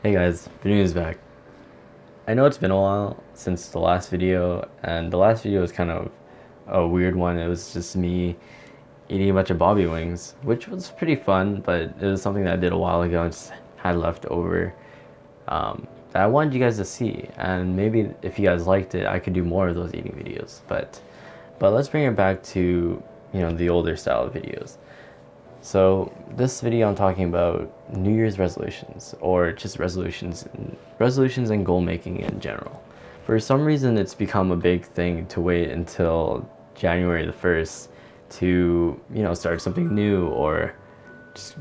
Hey guys, Banunu is back. I know it's been a while since the last video, and the last video was kind of a weird one. It was just me eating a bunch of bobby wings, which was pretty fun, but it was something that I did a while ago and just had left over that I wanted you guys to see. And maybe if you guys liked it, I could do more of those eating videos. But let's bring it back to, the older style of videos. So this video I'm talking about New Year's resolutions, or just resolutions and goal making in general. For some reason it's become a big thing to wait until January the 1st to, start something new or just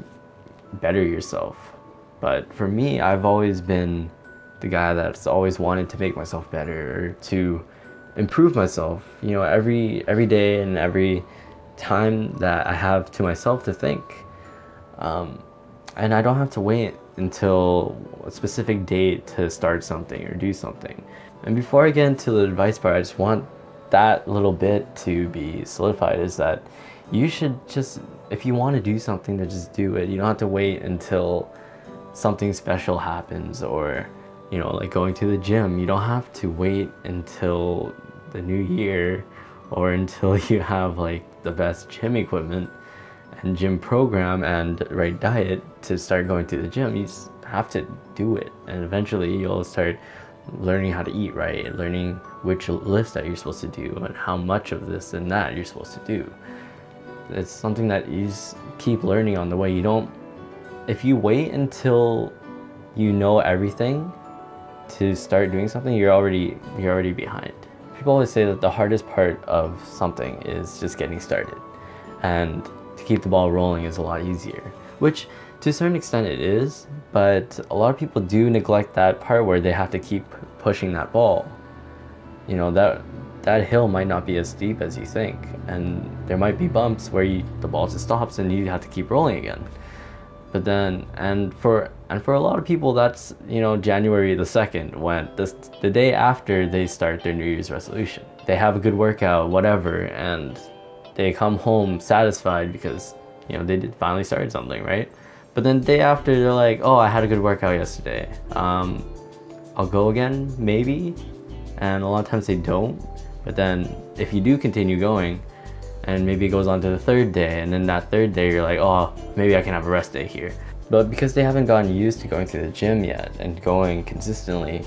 better yourself. But for me, I've always been the guy that's always wanted to make myself better, or to improve myself, every day and every time that I have to myself to think. And I don't have to wait until a specific date to start something or do something. And before I get into the advice part, I just want that little bit to be solidified, is that you should just, if you want to do something, to just do it. You don't have to wait until something special happens, or like going to the gym. You don't have to wait until the new year or until you have like the best gym equipment and gym program and right diet to start going to the gym. You just have to do it, and eventually you'll start learning how to eat right, learning which lifts that you're supposed to do and how much of this and that you're supposed to do. It's something that you just keep learning on the way. If you wait until you know everything to start doing something, you're already behind. People always say that the hardest part of something is just getting started, and to keep the ball rolling is a lot easier, which to a certain extent it is, but a lot of people do neglect that part where they have to keep pushing that ball. That hill might not be as steep as you think, and there might be bumps where the ball just stops and you have to keep rolling again. But then, and for a lot of people, that's, January the 2nd, when the day after they start their New Year's resolution. They have a good workout, whatever, and they come home satisfied because, they did finally start something, right? But then the day after, they're like, oh, I had a good workout yesterday. I'll go again, maybe. And a lot of times they don't. But then if you do continue going, and maybe it goes on to the third day, and then that third day you're like, oh, maybe I can have a rest day here. But because they haven't gotten used to going to the gym yet and going consistently,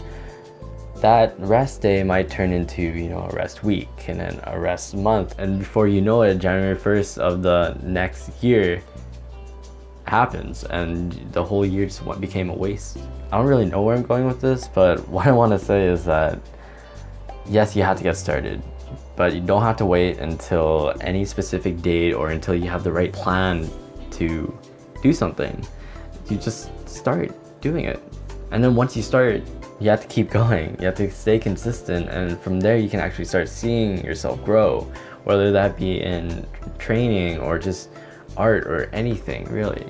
that rest day might turn into, a rest week, and then a rest month. And before you know it, January 1st of the next year happens, and the whole year just became a waste. I don't really know where I'm going with this, but what I want to say is that, yes, you have to get started, but you don't have to wait until any specific date or until you have the right plan to do something. You just start doing it. And then once you start, you have to keep going. You have to stay consistent, and from there you can actually start seeing yourself grow, whether that be in training or just art or anything, really.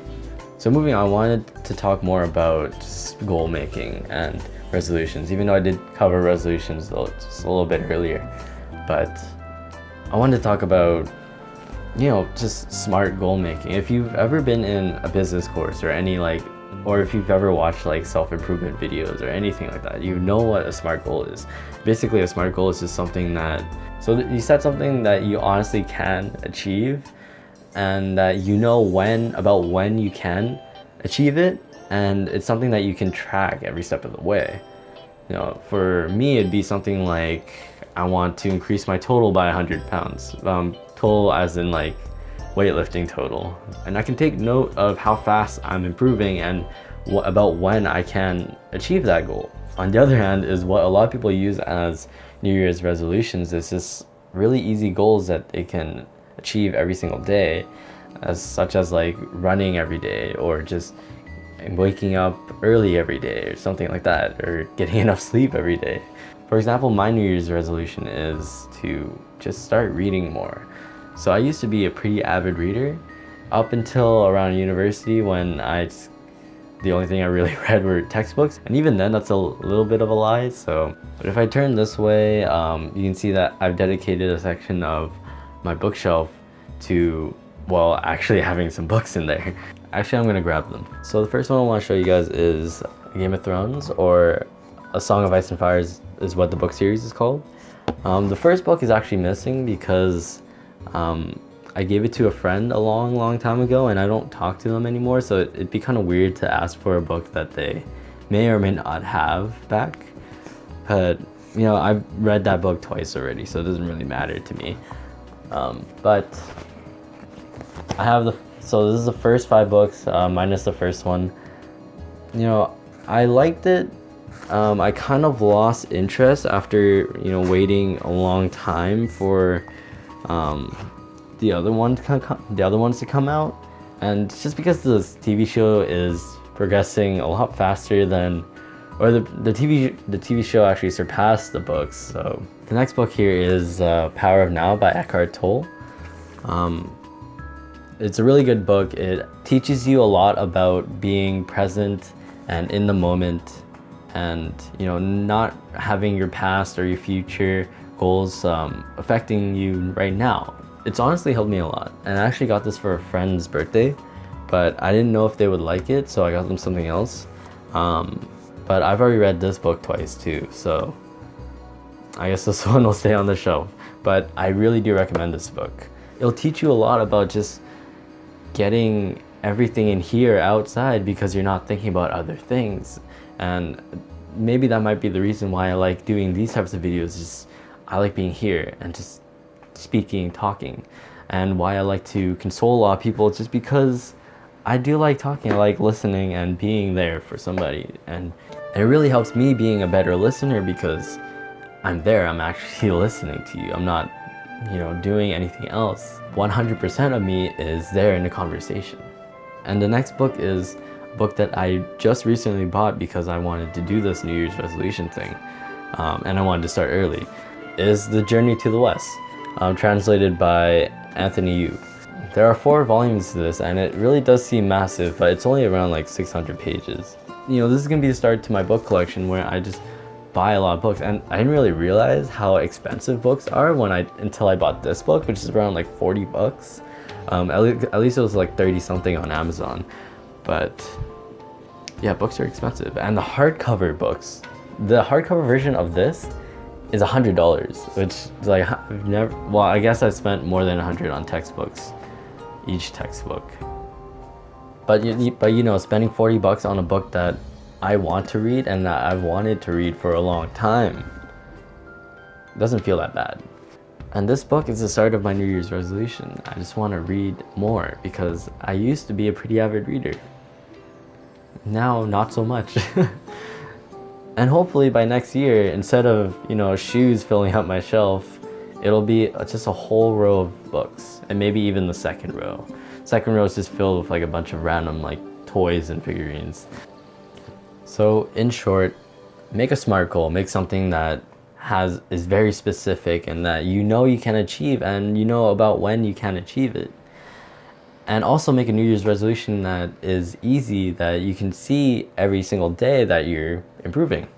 So moving on, I wanted to talk more about just goal making and resolutions, even though I did cover resolutions just a little bit earlier. But I wanted to talk about, just smart goal making. If you've ever been in a business course or or if you've ever watched self-improvement videos or anything like that, you know what a SMART goal is. Basically, a SMART goal is just something that you set something that you honestly can achieve, and that when you can achieve it, and it's something that you can track every step of the way. For me, it'd be something like, I want to increase my total by 100 pounds. Total as in weightlifting total. And I can take note of how fast I'm improving and about when I can achieve that goal. On the other hand, is what a lot of people use as New Year's resolutions is just really easy goals that they can achieve every single day, such as running every day, or just waking up early every day, or something like that, or getting enough sleep every day. For example, my New Year's resolution is to just start reading more. So I used to be a pretty avid reader up until around university, when the only thing I really read were textbooks, and even then that's a little bit of a lie. But if I turn this way, you can see that I've dedicated a section of my bookshelf to, actually having some books in there. Actually, I'm gonna grab them. So the first one I want to show you guys is Game of Thrones, or A Song of Ice and Fire is what the book series is called. The first book is actually missing because I gave it to a friend a long time ago, and I don't talk to them anymore, so it'd be kind of weird to ask for a book that they may or may not have back. But you know, I've read that book twice already, so it doesn't really matter to me. But I have so this is the first 5 books, minus the first one. You know, I liked it. I kind of lost interest after, you know, waiting a long time for the other ones to come out, and it's just because this TV show is progressing a lot faster than, or the TV show actually surpassed the books. So the next book here is Power of Now by Eckhart Tolle. It's a really good book. It teaches you a lot about being present and in the moment, and you know, not having your past or your future goals affecting you right now. It's honestly helped me a lot, and I actually got this for a friend's birthday, but I didn't know if they would like it, so I got them something else. But I've already read this book twice too, so I guess this one will stay on the shelf. But I really do recommend this book. It'll teach you a lot about just getting everything in here outside, because you're not thinking about other things. And maybe that might be the reason why I like doing these types of videos. Just I like being here and just speaking, talking, and why I like to console a lot of people, just because I do like talking. I like listening and being there for somebody, and it really helps me being a better listener, because I'm there, I'm actually listening to you. I'm not, you know, doing anything else. 100% of me is there in the conversation. And the next book is a book that I just recently bought because I wanted to do this New Year's resolution thing, and I wanted to start early. Is The Journey to the West, translated by Anthony Yu. There are 4 volumes to this, and it really does seem massive, but it's only around like 600 pages. You know, this is gonna be the start to my book collection, where I just buy a lot of books, and I didn't really realize how expensive books are until I bought this book, which is around like 40 bucks. At least it was like 30 something on Amazon. But yeah, books are expensive. And the hardcover books, the hardcover version of this is $100, which is like, I guess I spent more than 100 on textbooks, each textbook. But you know, spending 40 bucks on a book that I want to read and that I've wanted to read for a long time doesn't feel that bad. And this book is the start of my New Year's resolution. I just want to read more, because I used to be a pretty avid reader. Now, not so much. And hopefully by next year, instead of, you know, shoes filling up my shelf, it'll be just a whole row of books, and maybe even the second row. Second row is just filled with like a bunch of random like toys and figurines. So in short, make a SMART goal. Make something that is very specific and that you know you can achieve, and you know about when you can achieve it. And also make a New Year's resolution that is easy, that you can see every single day that you're improving.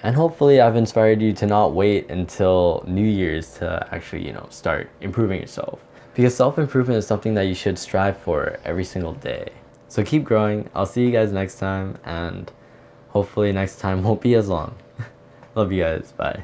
And hopefully I've inspired you to not wait until New Year's to actually, you know, start improving yourself. Because self-improvement is something that you should strive for every single day. So keep growing. I'll see you guys next time, and hopefully next time won't be as long. Love you guys. Bye.